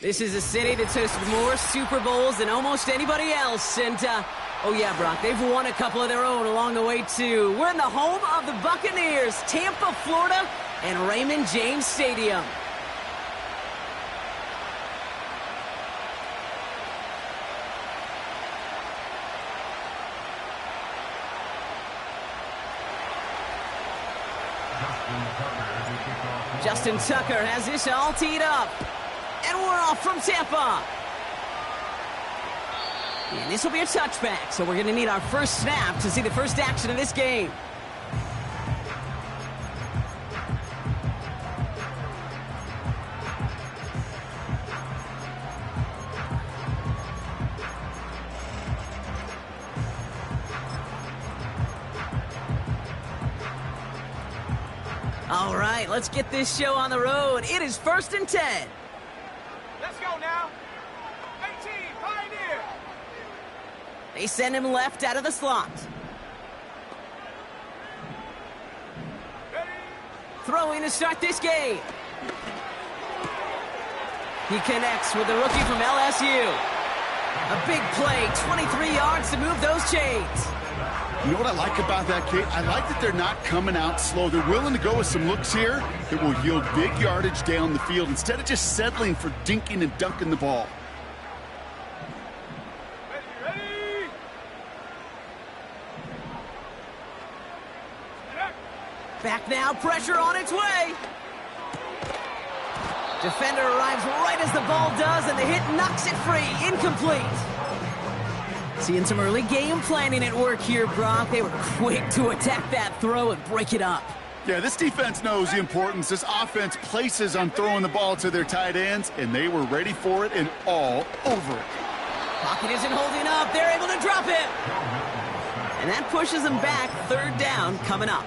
This is a city that's hosted more Super Bowls than almost anybody else. And, oh yeah, Brock, they've won a couple of their own along the way, too. We're in the home of the Buccaneers, Tampa, Florida, and Raymond James Stadium. Justin Tucker has this all teed up. And we're off from Tampa. And this will be a touchback, so we're going to need our first snap to see the first action of this game. All right, let's get this show on the road. It is 1st and 10. Let's go now. 18, Pioneer. They send him left out of the slot. Ready. Throwing to start this game. He connects with the rookie from LSU. A big play, 23 yards to move those chains. You know what I like about that, Kate? I like that they're not coming out slow. They're willing to go with some looks here that will yield big yardage down the field instead of just settling for dinking and dunking the ball. Ready. Back now, pressure on its way. Defender arrives right as the ball does, and the hit knocks it free. Incomplete. Seeing some early game planning at work here, Brock. They were quick to attack that throw and break it up. Yeah, this defense knows the importance this offense places on throwing the ball to their tight ends, and they were ready for it and all over it. Pocket isn't holding up. They're able to drop it. And that pushes them back. 3rd down coming up.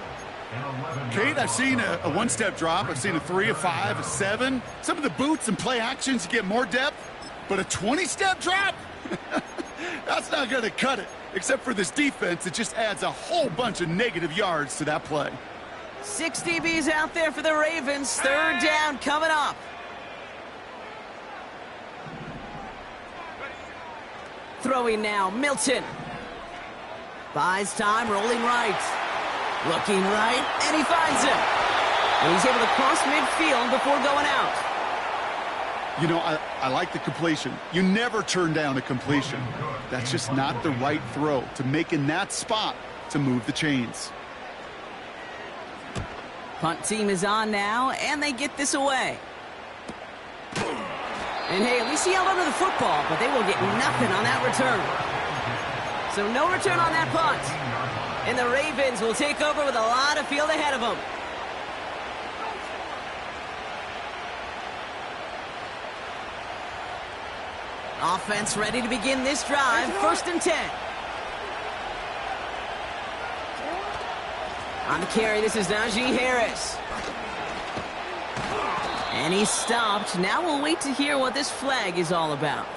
Kate, I've seen a one-step drop. I've seen a 3, a 5, a 7. Some of the boots and play actions, you get more depth. But a 20-step drop? That's not going to cut it. Except for this defense, it just adds a whole bunch of negative yards to that play. 6 DBs out there for the Ravens. 3rd down coming up. Throwing now, Milton. Buys time, rolling right. Looking right, and he finds him. And he's able to cross midfield before going out. You know, I like the completion. You never turn down a completion. That's just not the right throw to make in that spot to move the chains. Punt team is on now, and they get this away. And hey, at least he held onto the football, but they will get nothing on that return. So no return on that punt. And the Ravens will take over with a lot of field ahead of them. Offense ready to begin this drive. 1st and 10. On the carry, this is Najee Harris. And he's stopped. Now we'll wait to hear what this flag is all about.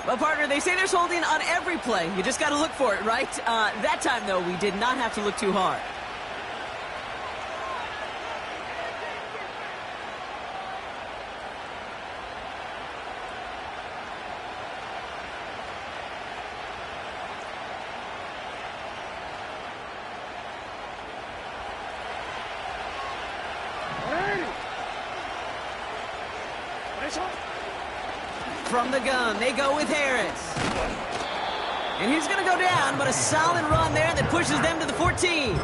Well, partner, they say there's holding on every play. You just got to look for it, right? That time, though, we did not have to look too hard. From the gun, they go with Harris. And he's going to go down, but a solid run there that pushes them to the 14.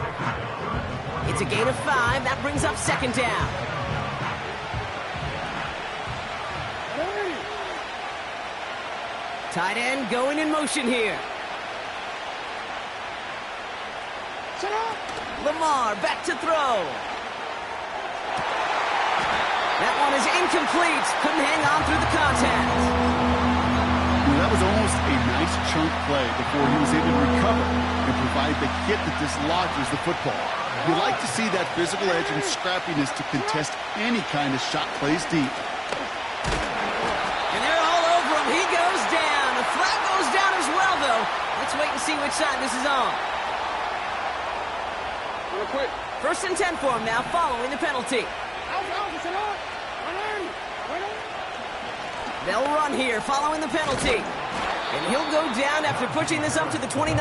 It's a gain of 5. That brings up 2nd down. Tight end going in motion here. Lamar back to throw. That one is incomplete. Couldn't hang on through the contact. Well, that was almost a nice chunk play before he was able to recover and provide the hit that dislodges the football. You like to see that physical edge and scrappiness to contest any kind of shot plays deep. And they're all over him. He goes down. The flag goes down as well, though. Let's wait and see which side this is on. Real quick. 1st and 10 for him now, following the penalty. They'll run here following the penalty. And he'll go down after pushing this up to the 29.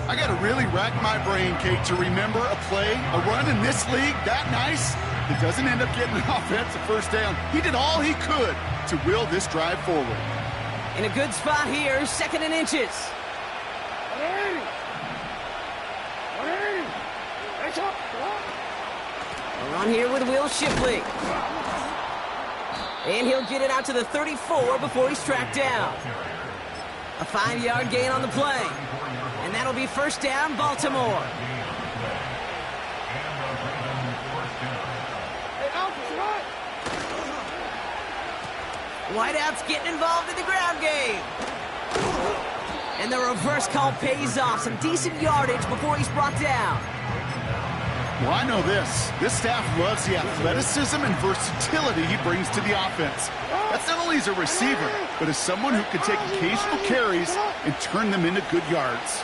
I got to really rack my brain, Kate, to remember a play, a run in this league that nice that doesn't end up getting an offensive first down. He did all he could to will this drive forward. In a good spot here, 2nd and inches. A run here with Will Shipley. And he'll get it out to the 34 before he's tracked down. A 5-yard gain on the play. And that'll be first down, Baltimore. Whiteout's getting involved in the ground game. And the reverse call pays off. Some decent yardage before he's brought down. Well, I know this. This staff loves the athleticism and versatility he brings to the offense. That's not only as a receiver, but as someone who can take occasional carries and turn them into good yards.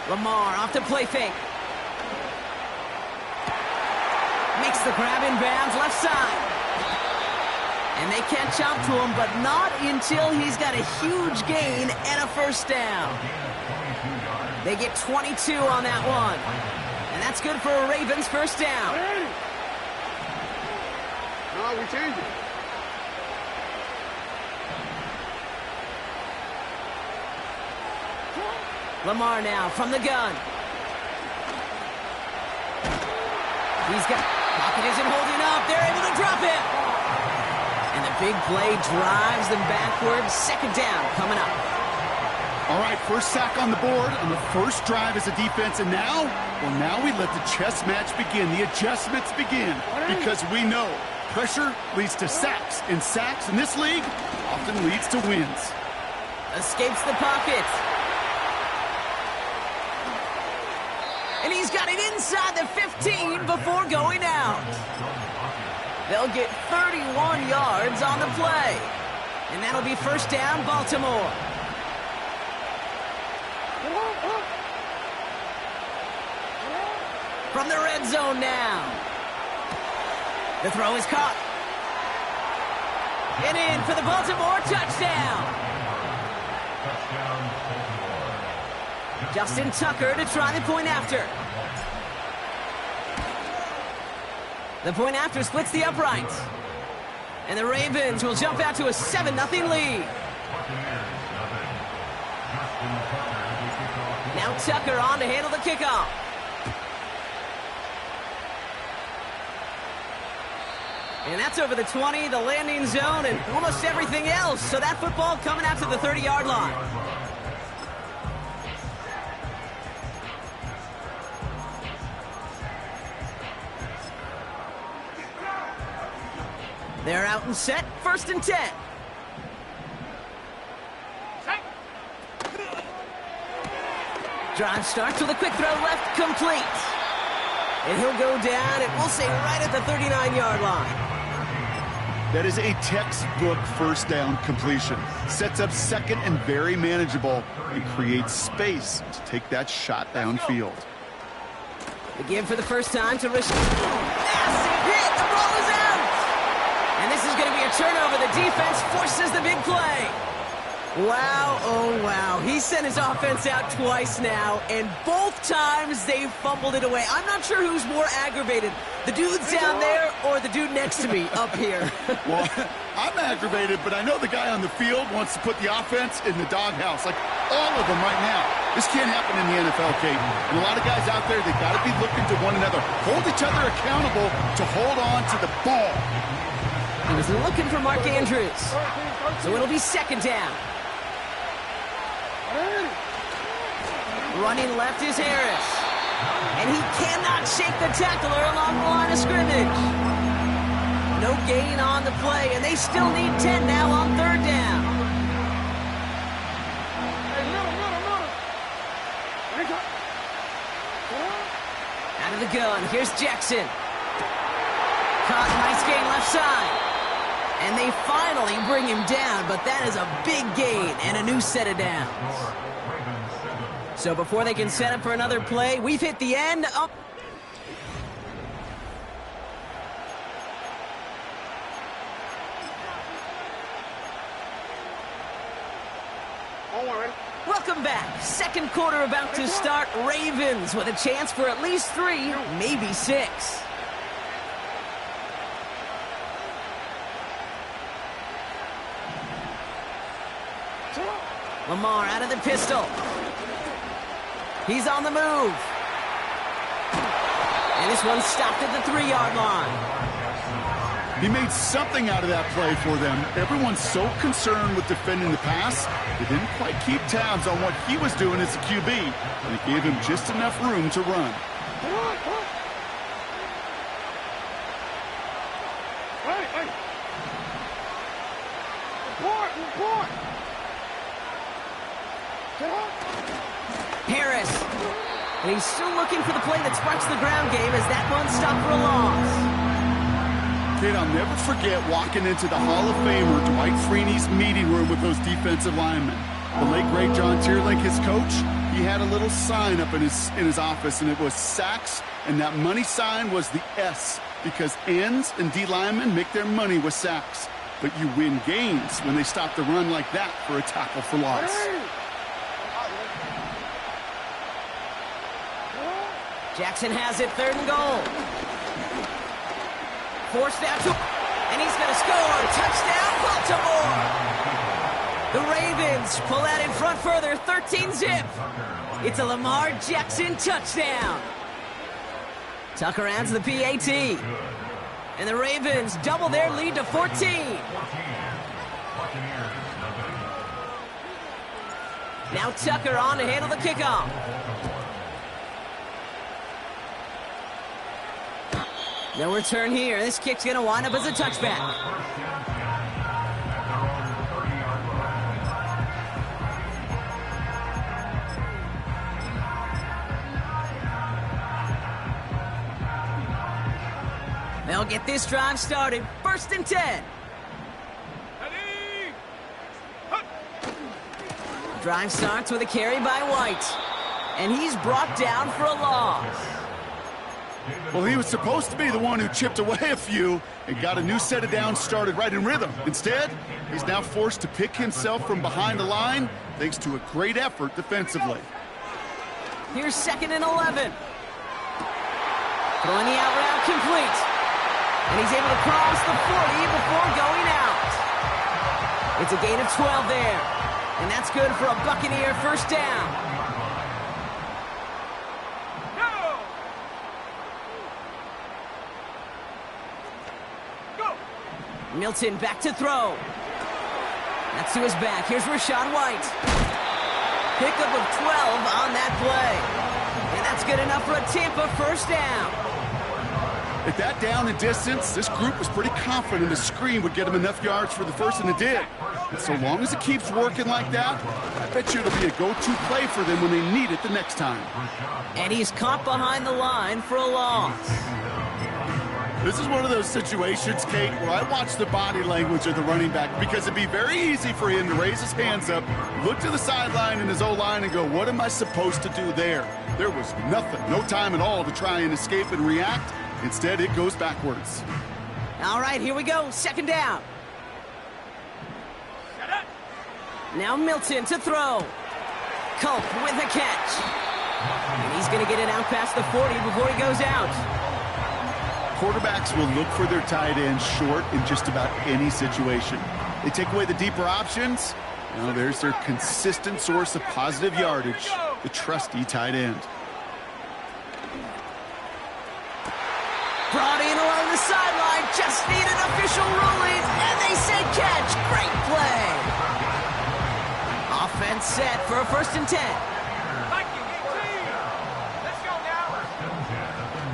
Lamar off the play fake. Makes the grab in bounds left side. And they catch up to him, but not until he's got a huge gain and a first down. They get 22 on that one. And that's good for a Ravens first down. No, we change it. Lamar now from the gun. He's got... Pocket isn't holding up. They're able to drop it. And the big play drives them backwards. 2nd down coming up. All right, first sack on the board on the first drive as a defense. And now, well, now we let the chess match begin. The adjustments begin. Because we know pressure leads to sacks. And sacks in this league often leads to wins. Escapes the pocket. And he's got it inside the 15 before going out. They'll get 31 yards on the play. And that'll be first down, Baltimore. From the red zone now. The throw is caught. And in for the Baltimore touchdown. Justin Tucker to try the point after. The point after splits the uprights. And the Ravens will jump out to a 7-0 lead. Now Tucker on to handle the kickoff. And that's over the 20, the landing zone, and almost everything else. So that football coming out to the 30-yard line. They're out and set, 1st and 10. Drive starts with a quick throw left, complete. And he'll go down, and we'll say right at the 39-yard line. That is a textbook first down completion. Sets up 2nd and very manageable and creates space to take that shot downfield. The give for the first time to Rashid. Massive hit! The ball is out! And this is going to be a turnover. The defense forces the big play. Wow, oh wow. He sent his offense out twice now, and both times they fumbled it away. I'm not sure who's more aggravated, the dudes down there or the dude next to me up here. Well, I'm aggravated, but I know the guy on the field wants to put the offense in the doghouse, like all of them right now. This can't happen in the NFL, Kate. And a lot of guys out there, they got to be looking to one another, hold each other accountable to hold on to the ball. He was looking for Mark Andrews, so it'll be 2nd down. Running left is Harris. And he cannot shake the tackler along the line of scrimmage. No gain on the play, and they still need 10 now on 3rd down. Out of the gun, here's Jackson. Caught, nice gain left side. And they finally bring him down, but that is a big gain and a new set of downs. So before they can set up for another play, we've hit the end. Oh. back. Second quarter about to start. Ravens with a chance for at least 3, maybe 6. Lamar out of the pistol. He's on the move. And this one stopped at the 3-yard line. He made something out of that play for them. Everyone's so concerned with defending the pass, they didn't quite keep tabs on what he was doing as a QB. And it gave him just enough room to run. Harris. And he's still looking for the play that sparks the ground game as that one stopped for a loss. Kid, I'll never forget walking into the Hall of Famer Dwight Freeney's meeting room with those defensive linemen. The late, great John Tierlink, his coach, he had a little sign up in his office, and it was sacks, and that money sign was the S, because ends and D linemen make their money with sacks. But you win games when they stop the run like that for a tackle for loss. Jackson has it, 3rd and goal. Forced out to, and he's going to score. Touchdown, Baltimore. The Ravens pull out in front further, 13-zip. It's a Lamar Jackson touchdown. Tucker adds the PAT. And the Ravens double their lead to 14. Now Tucker on to handle the kickoff. No return here. This kick's going to wind up as a touchback. They'll get this drive started. 1st and 10. Drive starts with a carry by White. And he's brought down for a loss. Well, he was supposed to be the one who chipped away a few and got a new set of downs started right in rhythm. Instead, he's now forced to pick himself from behind the line thanks to a great effort defensively. Here's 2nd and 11. Throwing the out route complete. And he's able to cross the 40 before going out. It's a gain of 12 there. And that's good for a Buccaneer 1st down. Milton back to throw. That's to his back. Here's Rachaad White. Pickup of 12 on that play. And that's good enough for a Tampa 1st down. At that down and distance, this group was pretty confident a screen would get them enough yards for the first, and it did. And so long as it keeps working like that, I bet you it'll be a go-to play for them when they need it the next time. And he's caught behind the line for a loss. This is one of those situations, Kate, where I watch the body language of the running back, because it'd be very easy for him to raise his hands up, look to the sideline in his O-line and go, what am I supposed to do there? There was nothing, no time at all to try and escape and react. Instead, it goes backwards. All right, here we go. 2nd down. Now Milton to throw. Culp with a catch. And he's going to get it out past the 40 before he goes out. Quarterbacks will look for their tight end short in just about any situation. They take away the deeper options. Now there's their consistent source of positive yardage, the trusty tight end. Brought in along the sideline, just need an official ruling, and they say catch. Great play. Offense set for a 1st and 10.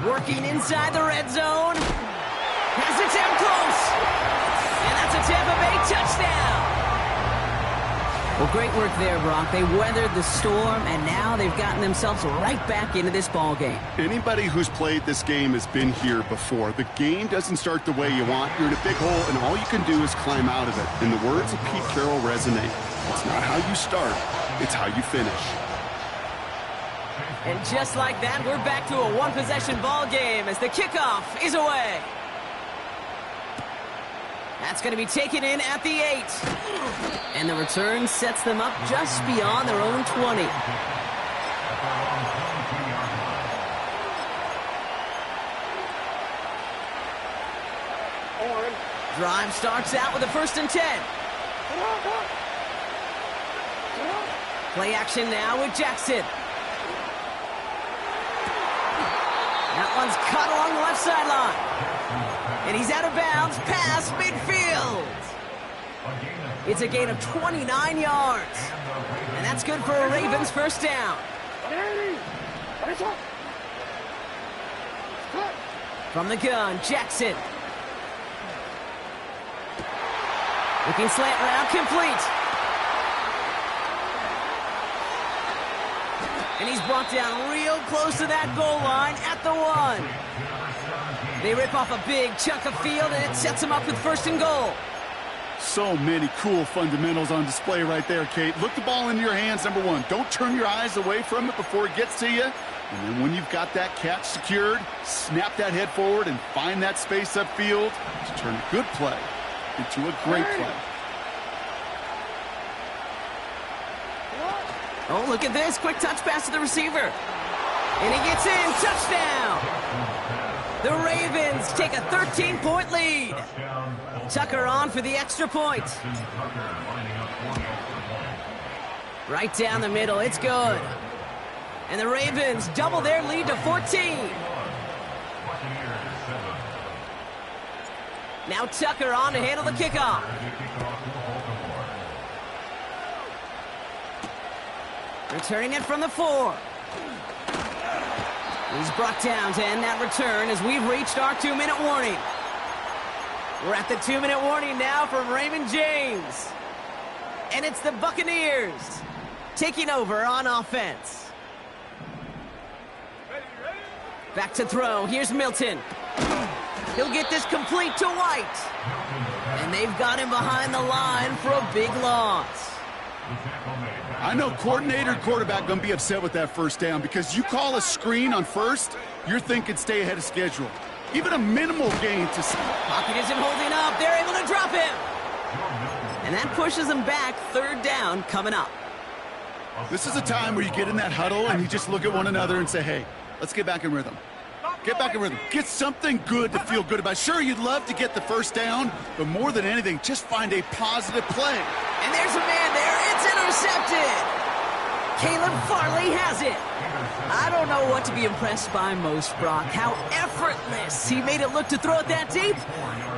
Working inside the red zone. Has it down close. And that's a Tampa Bay touchdown. Well, great work there, Brock. They weathered the storm, and now they've gotten themselves right back into this ball game. Anybody who's played this game has been here before. The game doesn't start the way you want. You're in a big hole, and all you can do is climb out of it. And the words of Pete Carroll resonate. It's not how you start, it's how you finish. And just like that, we're back to a one-possession ball game as the kickoff is away. That's going to be taken in at the 8. And the return sets them up just beyond their own 20. Drive starts out with a 1st and 10. Play action now with Jackson. That one's cut along the left sideline. And he's out of bounds past midfield. It's a gain of 29 yards. And that's good for a Ravens 1st down. From the gun, Jackson. Looking slant route, complete. And he's brought down real close to that goal line at the 1. They rip off a big chunk of field, and it sets them up with 1st and goal. So many cool fundamentals on display right there, Kate. Look the ball into your hands, number 1. Don't turn your eyes away from it before it gets to you. And then when you've got that catch secured, snap that head forward and find that space upfield to turn a good play into a great play. Oh, look at this. Quick touch pass to the receiver. And he gets in. Touchdown. The Ravens take a 13-point lead. Tucker on for the extra point. Right down the middle. It's good. And the Ravens double their lead to 14. Now Tucker on to handle the kickoff. Returning it from the 4. He's brought down to end that return as we've reached our 2-minute warning. We're at the 2-minute warning now from Raymond James. And it's the Buccaneers taking over on offense. Back to throw. Here's Milton. He'll get this complete to White. And they've got him behind the line for a big loss. I know coordinator and quarterback going to be upset with that 1st down because you call a screen on 1st, you're thinking stay ahead of schedule. Even a minimal gain to... Pocket isn't holding up. They're able to drop him. And that pushes them back. 3rd down coming up. This is a time where you get in that huddle and you just look at one another and say, hey, let's get back in rhythm. Get back in rhythm. Get something good to feel good about. Sure, you'd love to get the 1st down, but more than anything, just find a positive play. And there's a man there. It's intercepted. Caleb Farley has it. I don't know what to be impressed by most, Brock. How effortless he made it look to throw it that deep,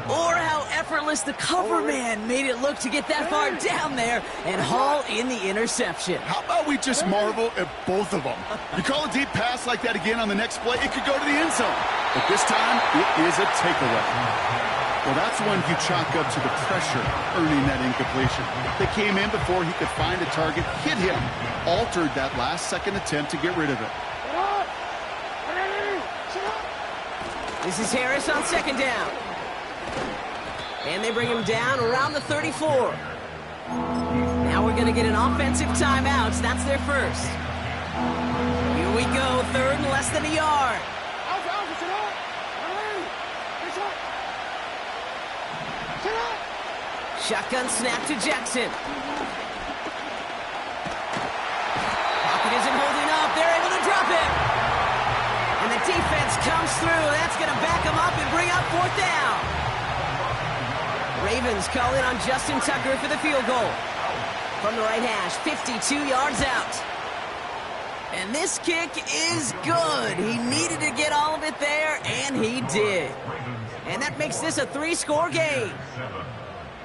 or how effortless the cover man made it look to get that far down there and haul in the interception. How about we just marvel at both of them? You call a deep pass like that again on the next play, it could go to the end zone. But this time, it is a takeaway. Well, that's when you chalk up to the pressure earning that incompletion. They came in before he could find a target, hit him, altered that last-second attempt to get rid of it. This is Harris on 2nd down. And they bring him down around the 34. Now we're going to get an offensive timeout. That's their 1st. Here we go, 3rd and less than a yard. Shotgun snap to Jackson. Pocket isn't holding up. They're able to drop it. And the defense comes through. That's going to back them up and bring up 4th down. Ravens calling on Justin Tucker for the field goal. From the right hash, 52 yards out. And this kick is good. He needed to get all of it there, and he did. And that makes this a 3-score game.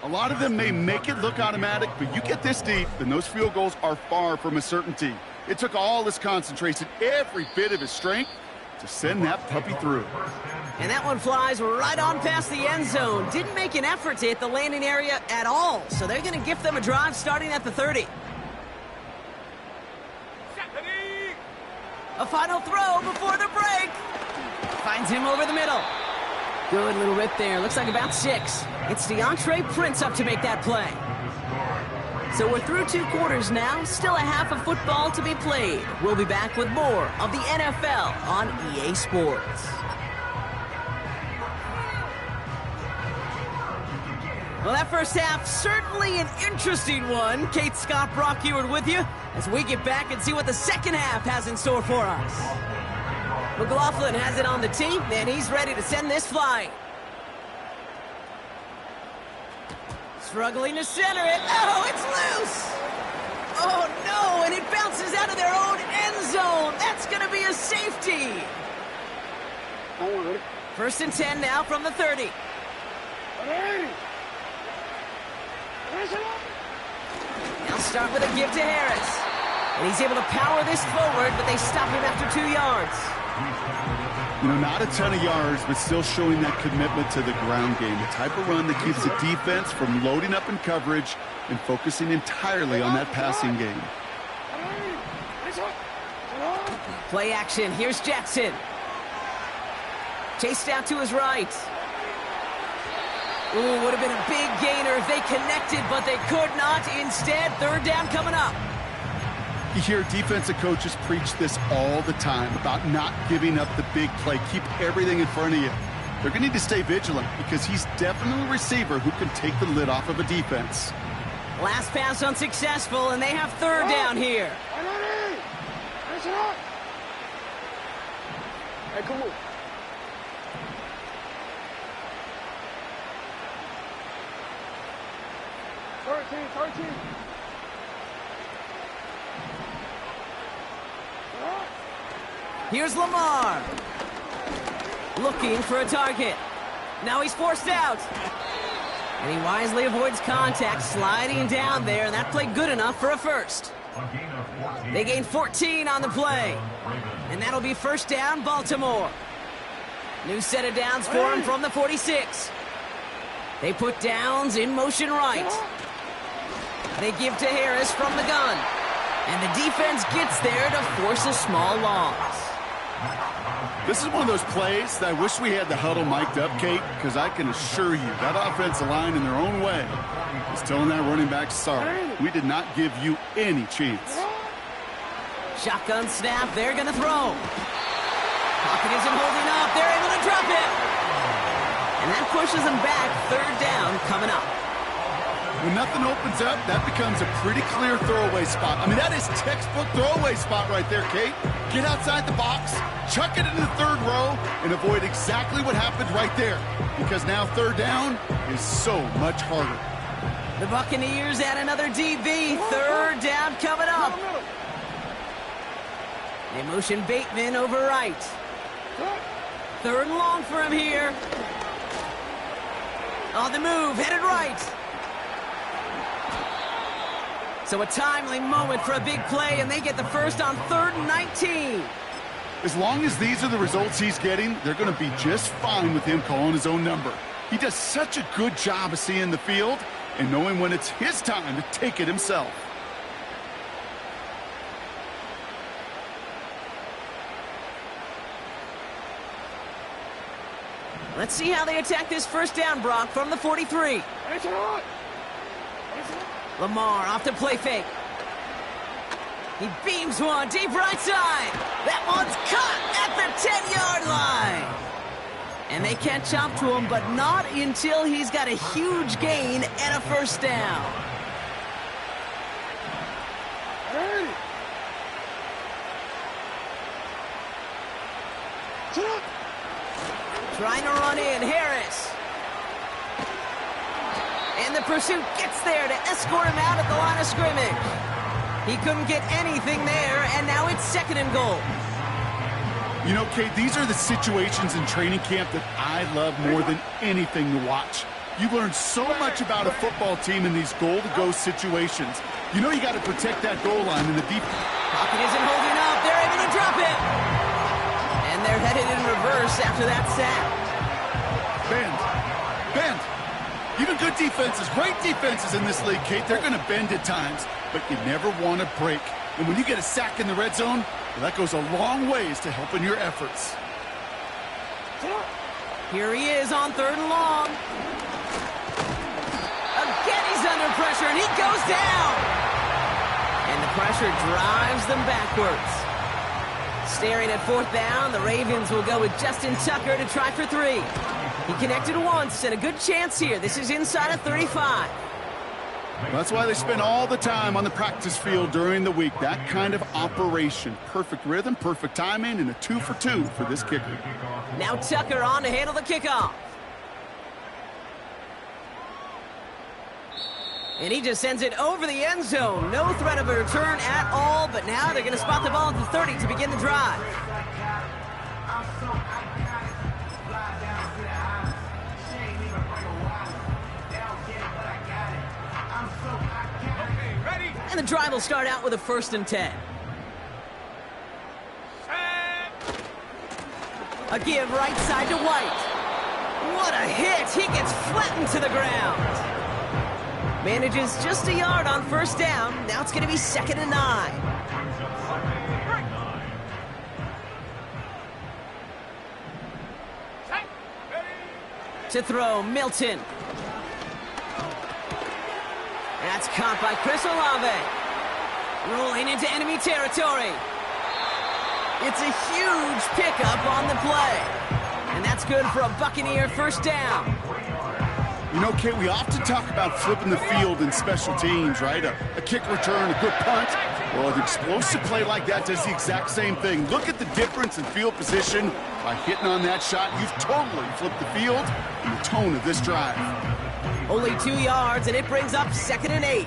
A lot of them may make it look automatic, but you get this deep, and those field goals are far from a certainty. It took all his concentration, every bit of his strength, to send that puppy through. And that one flies right on past the end zone. Didn't make an effort to hit the landing area at all, so they're going to gift them a drive starting at the 30. A final throw before the break. Finds him over the middle. Good little rip there. Looks like about 6. It's DeAndre Prince up to make that play. So we're through 2 quarters now. Still a half of football to be played. We'll be back with more of the NFL on EA Sports. Well, that first half, certainly an interesting one. Kate, Scott, Brock Ewart with you as we get back and see what the second half has in store for us. McLaughlin has it on the tee, and he's ready to send this flying. Struggling to center it. Oh, it's loose! Oh, no, and it bounces out of their own end zone. That's going to be a safety. First and 10 now from the 30. Now start with a give to Harris. And he's able to power this forward, but they stop him after 2 yards. You know, not a ton of yards, but still showing that commitment to the ground game. The type of run that keeps the defense from loading up in coverage and focusing entirely on that passing game. Play action. Here's Jackson. Chased out to his right. Ooh, would have been a big gainer if they connected, but they could not. Instead, third down coming up. You hear defensive coaches preach this all the time about not giving up the big play. Keep everything in front of you. They're going to need to stay vigilant because he's definitely a receiver who can take the lid off of a defense. Last pass unsuccessful, and they have third down here. Hey, come on. Thirteen. Here's Lamar. Looking for a target. Now he's forced out. And he wisely avoids contact, sliding down there, and that played good enough for a first. They gain 14 on the play. And that'll be first down, Baltimore. New set of downs for him from the 46. They put downs in motion right. They give to Harris from the gun. And the defense gets there to force a small loss. This is one of those plays that I wish we had the huddle mic'd up, Kate, because I can assure you that offensive line in their own way is telling that running back, sorry, we did not give you any chance. Shotgun snap, they're going to throw. Pocket isn't holding up, they're able to drop it. And that pushes them back, third down coming up. When nothing opens up, that becomes a pretty clear throwaway spot. I mean, that is textbook throwaway spot right there, Kate. Get outside the box, chuck it into the third row, and avoid exactly what happened right there. Because now third down is so much harder. The Buccaneers add another DB, third down coming up. They motion Bateman over right. Third and long for him here. On the move, headed right. So a timely moment for a big play, and they get the first on 3rd and 19. As long as these are the results he's getting, they're going to be just fine with him calling his own number. He does such a good job of seeing the field and knowing when it's his time to take it himself. Let's see how they attack this first down, Brock, from the 43. Lamar off the play fake. He beams one deep right side. That one's caught at the 10-yard line. And they catch up to him, but not until he's got a huge gain and a first down. Trying to run in, Harris. And the pursuit gets there to escort him out at the line of scrimmage. He couldn't get anything there, and now it's 2nd and goal. You know, Kate, these are the situations in training camp that I love more than anything to watch. You learn so much about a football team in these goal-to-go situations. You know you got to protect that goal line in the deep. Pocket isn't holding up. They're able to drop it. And they're headed in reverse after that sack. Bend. Even good defenses, great defenses in this league, Kate, they're going to bend at times, but you never want to break. And when you get a sack in the red zone, well, that goes a long ways to helping your efforts. Here he is on 3rd and long. Again, he's under pressure, and he goes down. And the pressure drives them backwards. Staring at 4th down, the Ravens will go with Justin Tucker to try for 3. He connected once, and a good chance here. This is inside of 35. That's why they spend all the time on the practice field during the week. That kind of operation. Perfect rhythm, perfect timing, and a 2 for 2 for this kicker. Now Tucker on to handle the kickoff. And he just sends it over the end zone. No threat of a return at all, but now they're going to spot the ball at the 30 to begin the drive. And the drive will start out with a 1st and 10. A give right side to White. What a hit! He gets flattened to the ground. Manages just a yard on 1st down. Now it's going to be 2nd and 9. To throw, Milton. That's caught by Chris Olave. Rolling into enemy territory. It's a huge pickup on the play. And that's good for a Buccaneer 1st down. You know, Kate, we often talk about flipping the field in special teams, right? A kick return, a good punt. Well, an explosive play like that does the exact same thing. Look at the difference in field position. By hitting on that shot, you've totally flipped the field and the tone of this drive. Only 2 yards, and it brings up 2nd and 8.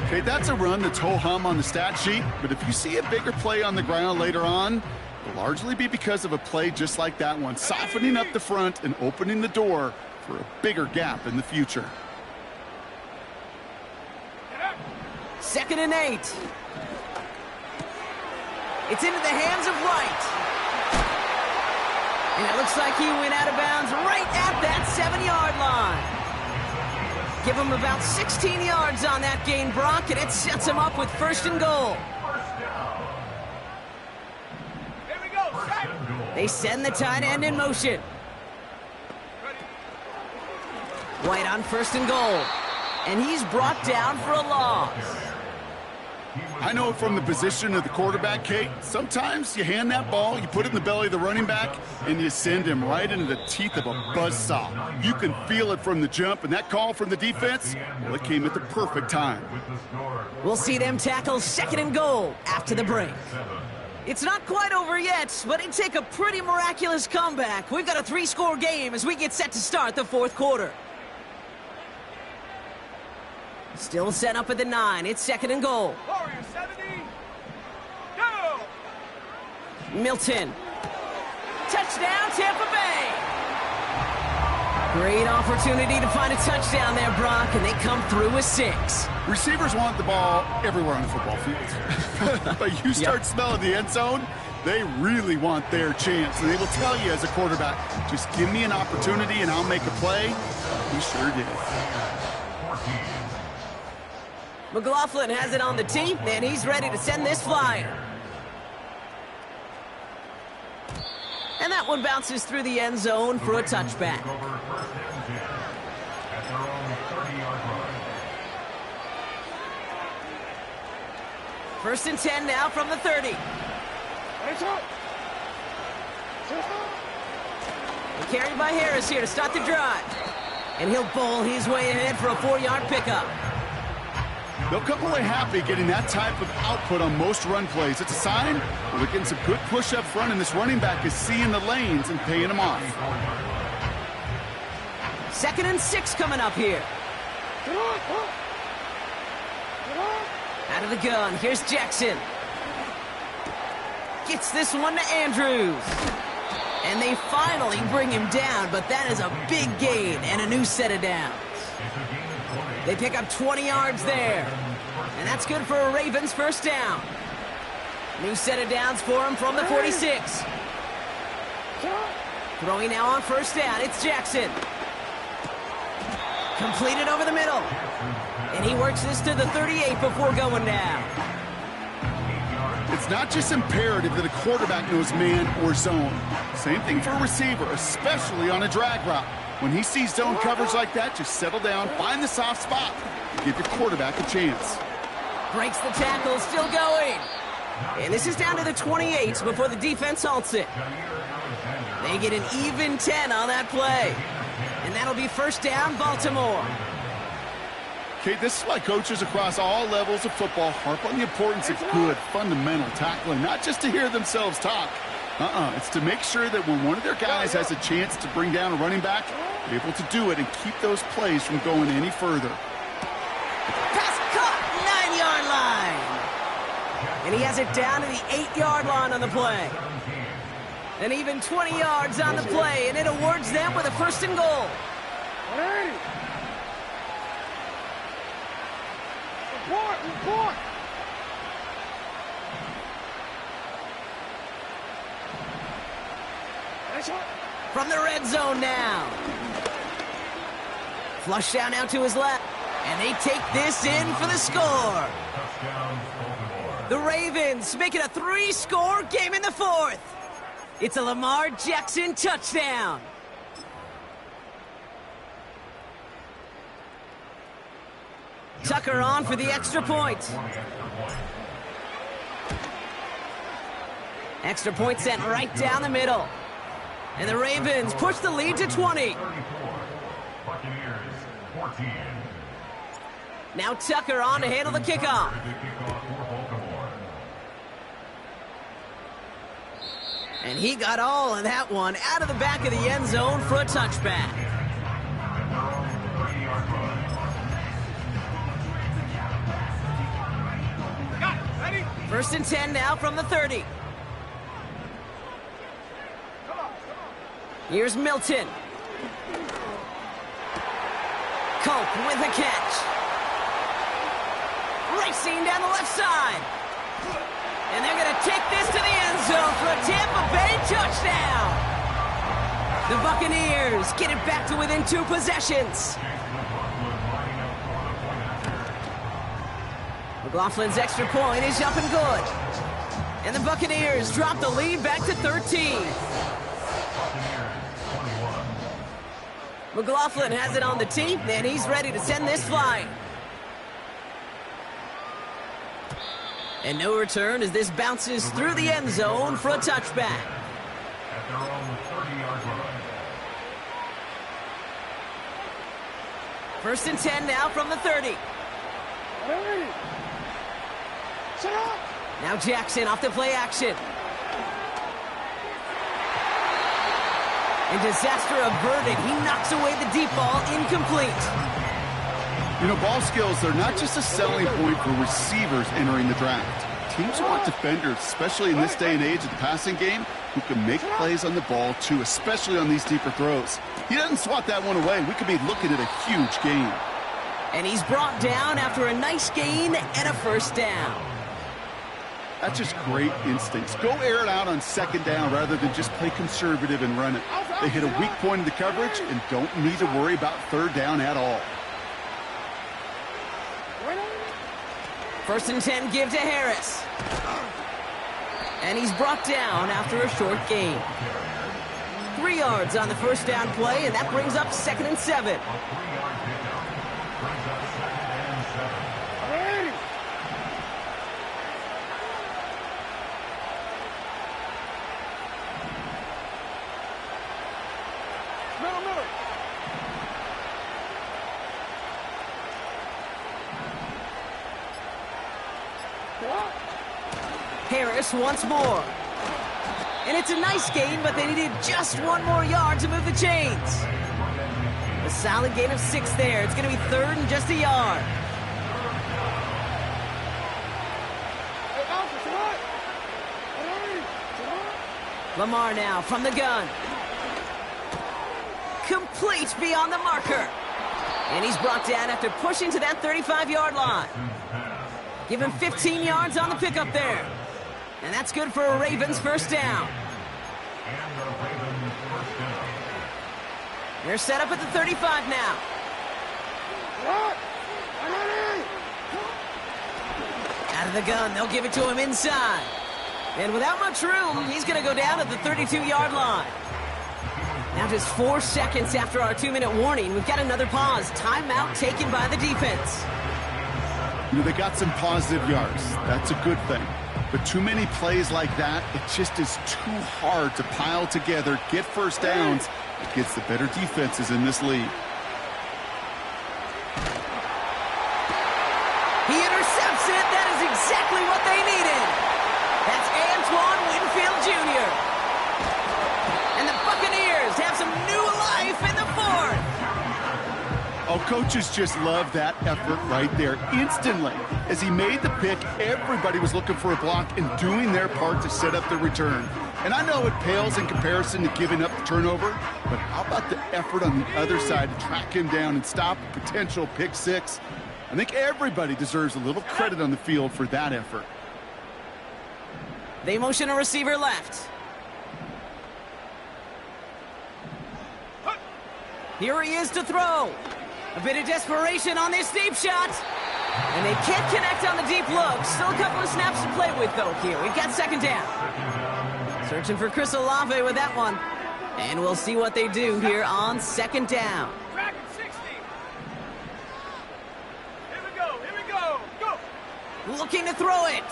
Okay, that's a run that's ho-hum on the stat sheet, but if you see a bigger play on the ground later on, it'll largely be because of a play just like that one, softening up the front and opening the door for a bigger gap in the future. 2nd and 8. It's into the hands of White. And it looks like he went out of bounds right at that 7-yard line. Give him about 16 yards on that gain, Brock, and it sets him up with 1st and goal. Here we go. They send the tight end in motion. White on 1st and goal. And he's brought down for a loss. I know from the position of the quarterback, Kate, sometimes you hand that ball, you put it in the belly of the running back, and you send him right into the teeth of a buzzsaw. You can feel it from the jump, and that call from the defense, well, it came at the perfect time. We'll see them tackle 2nd and goal after the break. It's not quite over yet, but it'd take a pretty miraculous comeback. We've got a 3-score game as we get set to start the 4th quarter. Still set up at the 9. It's 2nd and goal. Warrior 70. Go! Milton. Touchdown, Tampa Bay. Great opportunity to find a touchdown there, Brock, and they come through with 6. Receivers want the ball everywhere on the football field. But you start smelling the end zone, they really want their chance. And they will tell you as a quarterback, just give me an opportunity and I'll make a play. He sure did. McLaughlin has it on the tee, and he's ready to send this flyer. And that one bounces through the end zone for a touchback. First and 10 now from the 30. And carried by Harris here to start the drive. And he'll bowl his way ahead for a 4-yard pickup. They'll come away happy getting that type of output on most run plays. It's a sign well, they're getting some good push up front, and this running back is seeing the lanes and paying them off. 2nd and 6 coming up here. Out of the gun, here's Jackson. Gets this one to Andrews. And they finally bring him down, but that is a big gain and a new set of downs. They pick up 20 yards there. And that's good for a Ravens 1st down. New set of downs for him from the 46. Throwing now on 1st down, it's Jackson. Completed over the middle. And he works this to the 38 before going down. It's not just imperative that a quarterback knows man or zone. Same thing for a receiver, especially on a drag route. When he sees zone coverage like that, just settle down, find the soft spot, give your quarterback a chance. Breaks the tackle, still going. And this is down to the 28 before the defense halts it. They get an even 10 on that play. And that'll be first down, Baltimore. Okay, this is why coaches across all levels of football harp on the importance of good, fundamental tackling, not just to hear themselves talk. It's to make sure that when one of their guys has a chance to bring down a running back, they're able to do it and keep those plays from going any further. Pass caught, 9-yard line. And he has it down to the 8-yard line on the play. And even 20 yards on the play, and it awards them with a first and goal. Hey! Report! From the red zone now. Flush down now to his left. And they take this in for the score. The Ravens make it a 3-score game in the fourth. It's a Lamar Jackson touchdown. Tucker on for the extra point. Extra point sent right down the middle. And the Ravens push the lead to 20. Now Tucker on to handle the kickoff. And he got all of that one out of the back of the end zone for a touchback. First and 10 now from the 30. Here's Milton. Cope with a catch. Racing down the left side. And they're going to take this to the end zone for a Tampa Bay touchdown. The Buccaneers get it back to within 2 possessions. McLaughlin's extra point is up and good. And the Buccaneers drop the lead back to 13. McLaughlin has it on the tee, and he's ready to send this flying. And no return as this bounces through the end zone for a touchback. At their own 30-yard line. First and 10 now from the 30. Hey! Shut up! Now Jackson off the play action. And disaster averted. He knocks away the deep ball, incomplete. You know, ball skills, they're not just a selling point for receivers entering the draft. Teams want defenders, especially in this day and age of the passing game, who can make plays on the ball, too, especially on these deeper throws. He doesn't swat that one away. We could be looking at a huge gain. And he's brought down after a nice gain and a first down. That's just great instincts. Go air it out on second down rather than just play conservative and run it. They hit a weak point in the coverage and don't need to worry about third down at all. First and 10 give to Harris. And he's brought down after a short gain. 3 yards on the first down play, and that brings up 2nd and 7. Harris once more. And it's a nice gain, but they needed just 1 more yard to move the chains. A solid gain of 6 there. It's going to be 3rd and just a yard. Lamar now from the gun. Complete beyond the marker. And he's brought down after pushing to that 35-yard line. Give him 15 yards on the pickup there. And that's good for a Ravens first down. They're set up at the 35 now. Out of the gun, they'll give it to him inside. And without much room, he's going to go down at the 32-yard line. Now just 4 seconds after our 2-minute warning, we've got another pause. Timeout taken by the defense. You know, they got some positive yards. That's a good thing. But too many plays like that, it just is too hard to pile together, get first downs against the better defenses in this league. He intercepts it. That is exactly what they needed. That's Antoine Winfield Jr. And the Buccaneers have some new life in the fourth. Oh, coaches just love that effort right there. Instantly, as he made the pick, everybody was looking for a block and doing their part to set up the return. And I know it pales in comparison to giving up the turnover, but how about the effort on the other side to track him down and stop a potential pick six? I think everybody deserves a little credit on the field for that effort. They motion a receiver left. Here he is to throw. A bit of desperation on this deep shot. And they can't connect on the deep look. Still a couple of snaps to play with, though, here. We've got second down. Searching for Chris Olave with that one. And we'll see what they do here on second down. Looking to throw it.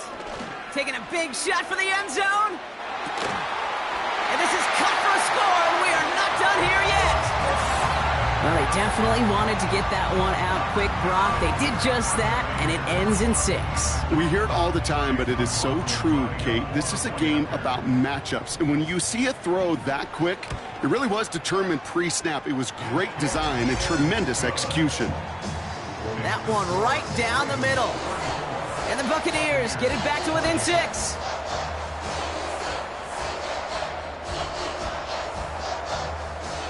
Taking a big shot for the end zone. And this is cut for a score, and we are not done here yet. Well, they definitely wanted to get that one out quick, Brock. They did just that, and it ends in 6. We hear it all the time, but it is so true, Kate. This is a game about matchups. And when you see a throw that quick, it really was determined pre-snap. It was great design and tremendous execution. That one right down the middle. And the Buccaneers get it back to within 6.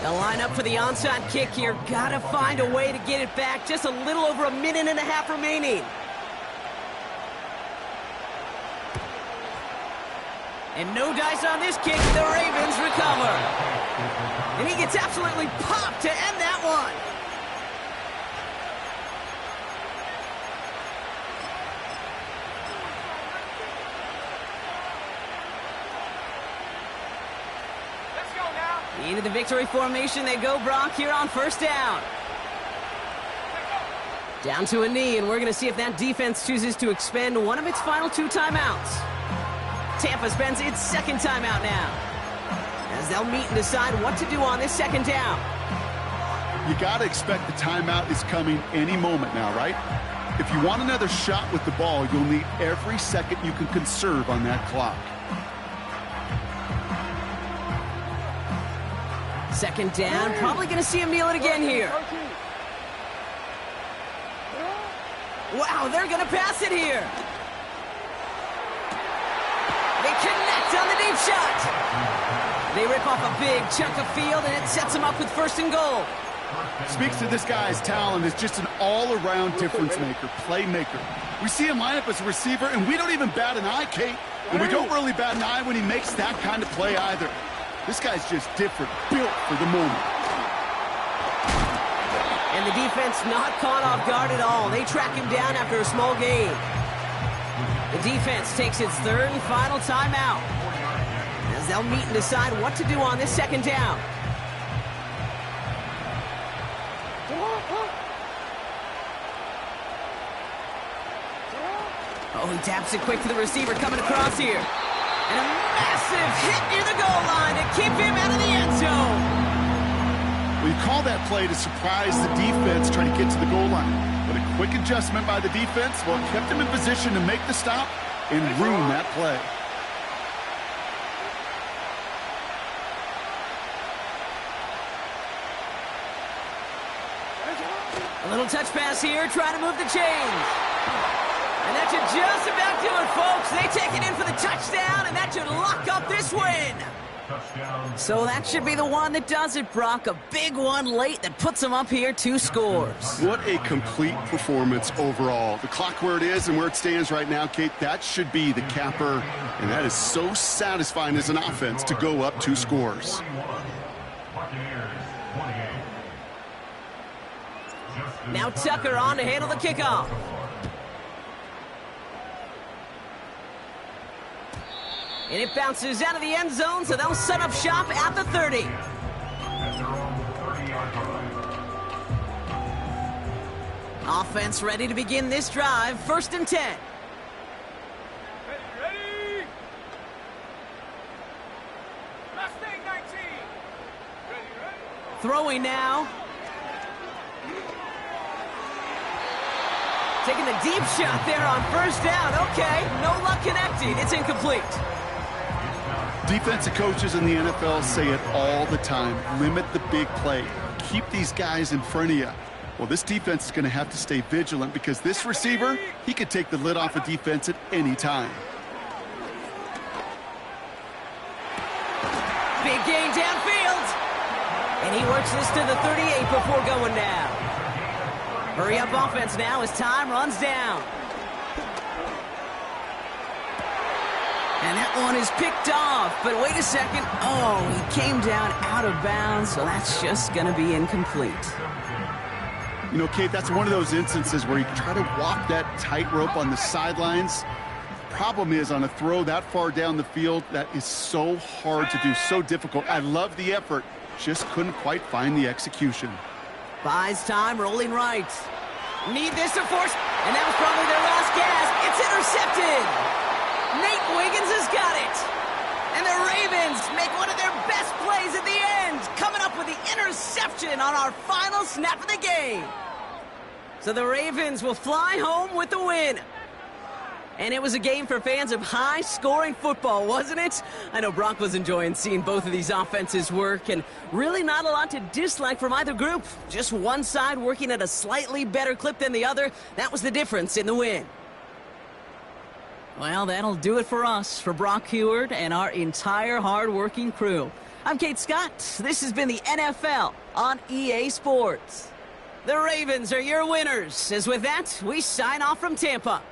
They'll line up for the onside kick here. Gotta find a way to get it back. Just a little over a minute and a half remaining. And no dice on this kick. The Ravens recover. And he gets absolutely popped to end that one. Into the victory formation they go, Brock, here on first down. Down to a knee, and we're going to see if that defense chooses to expend one of its final 2 timeouts. Tampa spends its second timeout now, as they'll meet and decide what to do on this second down. You got to expect the timeout is coming any moment now, right? If you want another shot with the ball, you'll need every second you can conserve on that clock. Second down, probably going to see him kneel it again here. Wow, they're going to pass it here. They connect on the deep shot. They rip off a big chunk of field, and it sets them up with first and goal. Speaks to this guy's talent as just an all-around difference maker, playmaker. We see him line up as a receiver, and we don't even bat an eye, Kate. And we don't really bat an eye when he makes that kind of play either. This guy's just different, built for the moment. And the defense not caught off guard at all. They track him down after a small gain. The defense takes its third and final timeout, as they'll meet and decide what to do on this second down. Oh, he taps it quick to the receiver coming across here. And a massive hit near the goal line to keep him out of the end zone. Well, you call that play to surprise the defense trying to get to the goal line. But a quick adjustment by the defense, well, kept him in position to make the stop and ruin that play. A little touch pass here, trying to move the chains. And that should just about do it, folks. They take it in for the touchdown, and that should lock up this win. So that should be the one that does it, Brock. A big one late that puts them up here 2 scores. What a complete performance overall. The clock where it is and where it stands right now, Kate, that should be the capper. And that is so satisfying as an offense to go up 2 scores. Now Tucker on to handle the kickoff. And it bounces out of the end zone, so they'll set up shop at the 30. Offense ready to begin this drive. 1st and 10. Ready? Throwing now. Taking the deep shot there on first down. Okay, no luck connecting. It's incomplete. Defensive coaches in the NFL say it all the time. Limit the big play. Keep these guys in front of you. Well, this defense is going to have to stay vigilant because this receiver, he could take the lid off a defense at any time. Big gain downfield. And he works this to the 38 before going down. Hurry up offense now as time runs down. And that one is picked off. But wait a second. Oh, he came down out of bounds, so that's just going to be incomplete. You know, Kate, that's one of those instances where you try to walk that tightrope on the sidelines. Problem is, on a throw that far down the field, that is so hard to do, so difficult. I love the effort, just couldn't quite find the execution. Buys time, rolling right. Need this to force, and that was probably their last gasp. It's intercepted. Nate Wiggins has got it. And the Ravens make one of their best plays at the end, coming up with the interception on our final snap of the game. So the Ravens will fly home with the win. And it was a game for fans of high-scoring football, wasn't it? I know Brock was enjoying seeing both of these offenses work, and really not a lot to dislike from either group. Just one side working at a slightly better clip than the other. That was the difference in the win. Well, that'll do it for us, for Brock Heward and our entire hard-working crew. I'm Kate Scott. This has been the NFL on EA Sports. The Ravens are your winners. As with that, we sign off from Tampa.